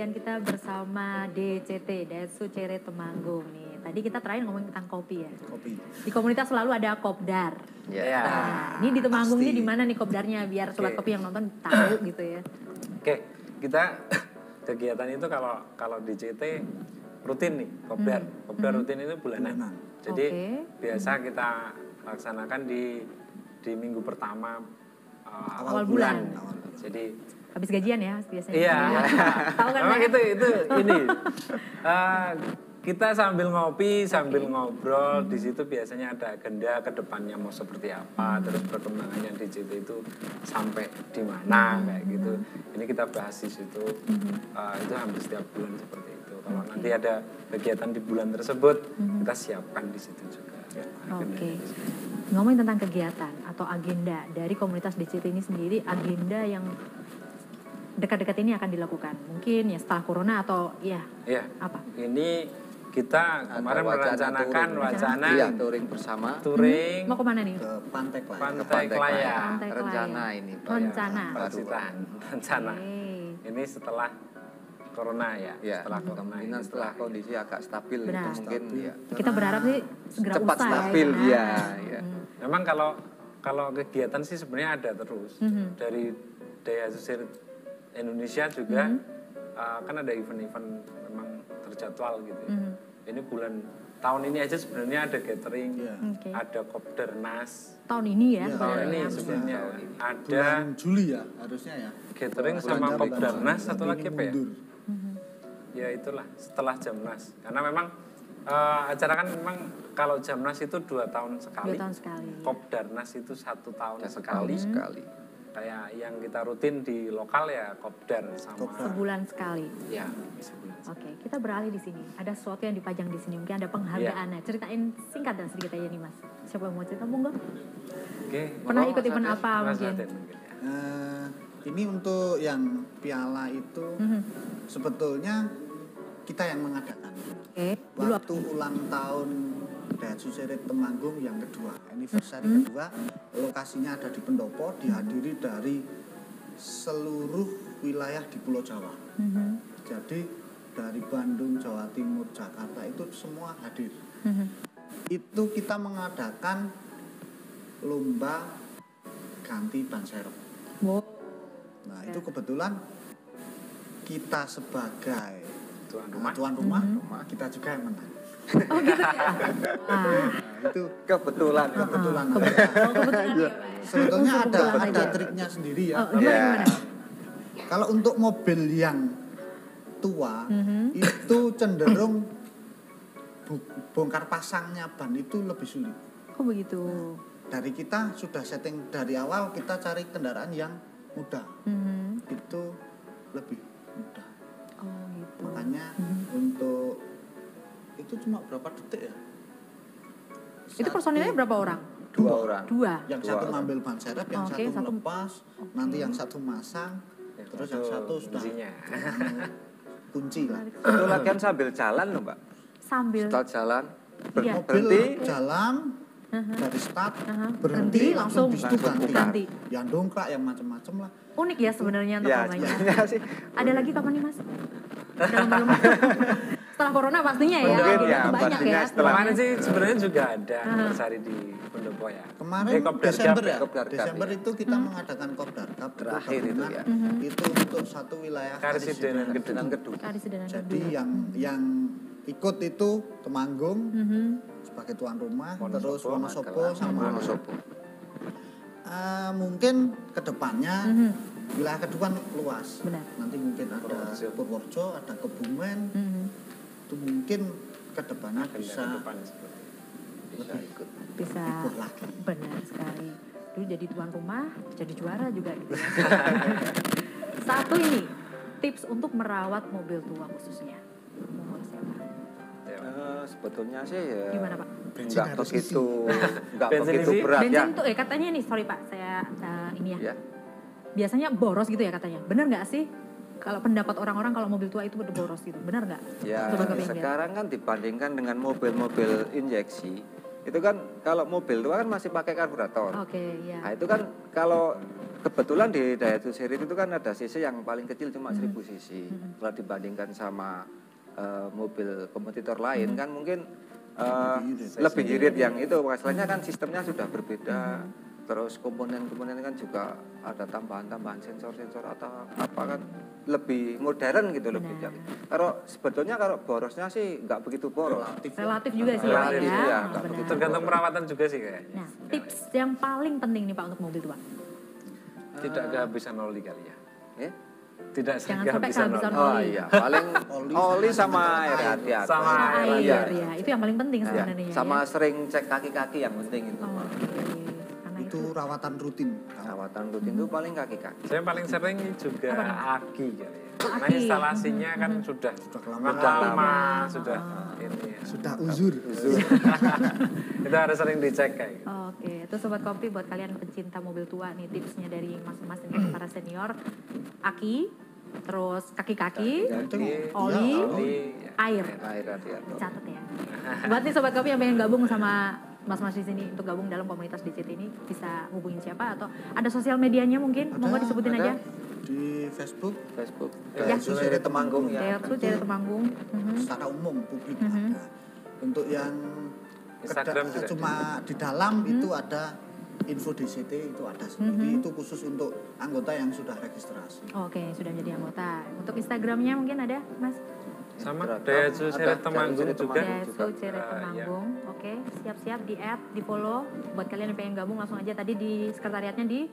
kan kita bersama DCT, Daihatsu Chery Temanggung nih. Tadi kita terakhir ngomongin tentang kopi ya. Kopi. Di komunitas selalu ada kopdar. Ya. Nah, ini di Temanggung ini di mana nih kopdarnya biar sobat kopi yang nonton tahu gitu ya. Oke, kita kegiatan itu kalau DCT rutin nih, kopdar. Kopdar rutin itu bulanan. Jadi biasa kita laksanakan di minggu pertama awal bulan. Jadi habis gajian ya biasanya. Iya. Tahu kan? Memang itu ini. Kita sambil ngopi, sambil ngobrol, di situ biasanya ada agenda ke depannya mau seperti apa, terus perkembangannya DCT itu sampai di mana kayak gitu. Ini kita bahas di situ. Itu hampir setiap bulan seperti itu. Kalau nanti ada kegiatan di bulan tersebut, kita siapkan di situ juga. Oke. Ngomongin tentang kegiatan atau agenda dari komunitas DCT ini sendiri, agenda yang dekat-dekat ini akan dilakukan. Mungkin ya setelah corona atau ya apa? Ini kita kemarin merencanakan wacana touring bersama. Touring. Mau kemana nih? Ke Pantai Klaya. Pantai Klaya. Rencana ini. Rencana. Rencana. Ini setelah corona ya. Setelah corona. Setelah kondisi agak stabil itu mungkin ya. Kita berharap sih segera cepat usai. Stabil ya. Memang kalau kegiatan sih sebenarnya ada terus. Dari Daihatsu Chery Indonesia juga kan ada event-event memang terjadwal gitu ya. Ini tahun ini aja sebenarnya ada catering, ada kopdarnas. Tahun ini ya? Tahun ini sebenarnya ada bulan Juli ya harusnya ya. Catering sama kopdarnas satu lagi apa ya? Ya itulah setelah Jamnas. Karena memang acara kan memang kalau Jamnas itu 2 tahun sekali. 2 tahun sekali. Kopdarnas itu 1 tahun sekali. Kayak yang kita rutin di lokal ya kopdar sama sebulan sekali. Ya, sebulan. Oke, kita beralih di sini. Ada sesuatu yang dipajang di sini. Mungkin ada penghargaannya. Ceritain singkat dan sedikit aja nih Mas. Siapa yang mau cerita monggo? Oke. Pernah ikut event apa mungkin? Ini untuk yang piala itu sebetulnya kita yang mengadakan. Waktu ulang tahun Daihatsu Chery Temanggung yang kedua, anniversary kedua, lokasinya ada di Pendopo, dihadiri dari seluruh wilayah di Pulau Jawa. Jadi dari Bandung, Jawa Timur, Jakarta itu semua hadir. Itu kita mengadakan lomba ganti ban serep. Nah itu kebetulan kita sebagai tuan rumah, kita juga yang menang. Oh gitu ya? Itu kebetulan. Sebetulnya ada triknya sendiri ya. Gimana? Kalau untuk mobil yang tua itu cenderung bongkar pasangnya ban itu lebih sulit. Kok begitu? Dari kita sudah setting dari awal, kita cari kendaraan yang mudah. Itu lebih mudah. Oh gitu. Makanya untuk itu cuma berapa detik ya? Itu personilnya berapa orang? 2 orang. 2. Yang satu ngambil ban serep, yang satu melepas, nanti yang satu masang, terus yang satu sudah kunci lah. Itu latihan sambil jalan loh Mbak. Sambil jalan, mobil jalan dari start, berhenti langsung ganti. Yang dongkrak, yang macam-macam lah. Unik ya sebenarnya untuk namanya. Sih. Ada lagi kapan nih Mas? Setelah corona pastinya ya, gitu banyak ya. Kemarin sih sebenarnya juga ada anniversary di Pendopo ya. Kemarin Desember ya, Desember itu kita mengadakan kopdar terakhir itu ya. Itu untuk satu wilayah Karisidenan Kedung. Jadi yang ikut itu Temanggung sebagai tuan rumah, terus Wonosobo sama Wonosobo. Mungkin kedepannya wilayah kedua luas. Benar. Nanti mungkin ada Purworejo, ada Kebumen. Itu mungkin kedepannya bisa ikut lagi. Benar sekali. Dulu jadi tuan rumah, jadi juara juga gitu. Satu ini tips untuk merawat mobil tua khususnya. Sebetulnya sih ya gimana Pak? Nggak begitu berat bensin ya. Tuh katanya nih, sorry Pak, saya ini ya. Biasanya boros gitu ya katanya. Benar nggak sih? Kalau pendapat orang-orang kalau mobil tua itu udah boros gitu, benar nggak? Ya, sekarang kan dibandingkan dengan mobil-mobil injeksi, itu kan kalau mobil tua kan masih pakai karburator. Oke, ya. Nah itu kan kalau kebetulan di Daihatsu Series itu kan ada cc yang paling kecil cuma 1000 cc. Kalau dibandingkan sama mobil kompetitor lain kan mungkin lebih irit yang itu. Masalahnya kan sistemnya sudah berbeda. Terus komponen-komponen kan juga ada tambahan-tambahan sensor-sensor atau apa kan lebih modern gitu lebih. Kalau sebetulnya kalau borosnya sih nggak begitu boros. Relatif juga sih ya. Ya, tergantung perawatan juga sih kayaknya. Nah, tips yang paling penting nih Pak untuk mobil tua. Tidak kehabisan oli kali ya. Tidak Jangan sampai kehabisan oli. Oh iya, paling oli sama air hati-hati. Sama air ya. Itu yang paling penting sebenarnya. Sama sering cek kaki-kaki yang penting itu. Itu rawatan rutin. Rawatan rutin itu paling kaki-kaki. Saya paling sering juga aki kali ya. Karena instalasinya kan sudah lama, sudah ini ya. Sudah uzur. Itu harus sering dicek kayak gitu. Oke, itu Sobat Kopi buat kalian pecinta mobil tua nih tipsnya dari masing-masing para senior. Aki, terus kaki-kaki, oli, air. Catat ya. Buat nih Sobat Kopi yang pengen gabung sama Mas-mas di sini untuk gabung dalam komunitas DCT ini bisa hubungin siapa atau ada sosial medianya mungkin? Monggo disebutin aja. Di Facebook. Daihatsu Series Temanggung ya. Daihatsu Series Temanggung. Secara umum publik ada. Untuk yang Instagram juga cuma di dalam itu ada info DCT itu ada sendiri. Itu khusus untuk anggota yang sudah registrasi. Oke, sudah menjadi anggota. Untuk Instagramnya mungkin ada, Mas? Sama Daihatsu Series Temanggung juga. Daihatsu Series Temanggung. Oke, siap-siap di-add, di-follow. Buat kalian yang pengen gabung langsung aja tadi di sekretariatnya di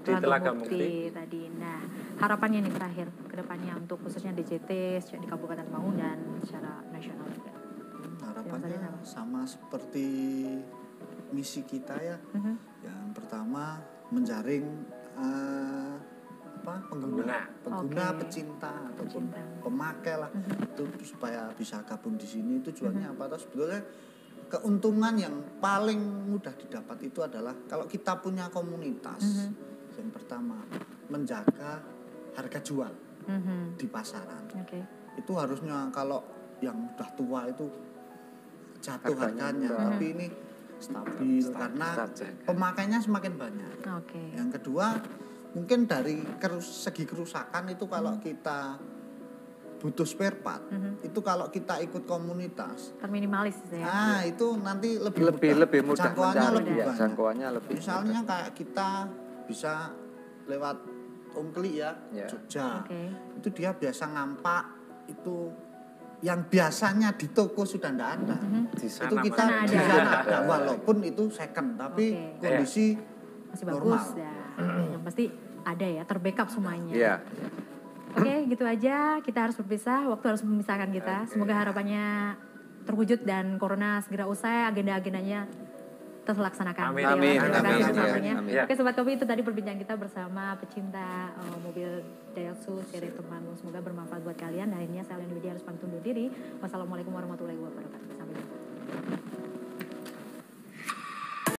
Telaga Mukti tadi. Nah, harapannya nih terakhir ke depannya untuk khususnya DCT di Kabupaten Temanggung dan secara nasional juga. Harapannya sama seperti misi kita ya. Yang pertama menjaring pengguna pecinta ataupun pemakai lah itu supaya bisa gabung di sini. Tujuannya apa? Terus sebetulnya keuntungan yang paling mudah didapat itu adalah kalau kita punya komunitas. Yang pertama menjaga harga jual di pasaran. Itu harusnya kalau yang udah tua itu jatuh harganya, tapi ini stabil karena pemakainya semakin banyak. Yang kedua mungkin dari segi kerusakan itu kalau kita butuh spare part, itu kalau kita ikut komunitas terminimalis ya. Itu nanti lebih mudah jangkauannya lebih misalnya kayak kita bisa lewat Ongkli ya, Jogja. Itu dia biasa ngampak itu yang biasanya di toko sudah tidak ada. Itu kita di sana ada walaupun itu second tapi kondisi masih normal. Bagus ya. Yang pasti ada ya, terbackup semuanya. Oke, gitu aja. Kita harus berpisah, waktu harus memisahkan kita. Semoga harapannya terwujud dan corona segera usai, agenda-agendanya terlaksanakan. Amin. Oke, Sobat Kopi, itu tadi perbincangan kita bersama pecinta mobil Daihatsu Series Temanggung. Semoga bermanfaat buat kalian. Dan akhirnya saya Leni Widya harus pamit undur diri. Wassalamualaikum warahmatullahi wabarakatuh. Sampai jumpa.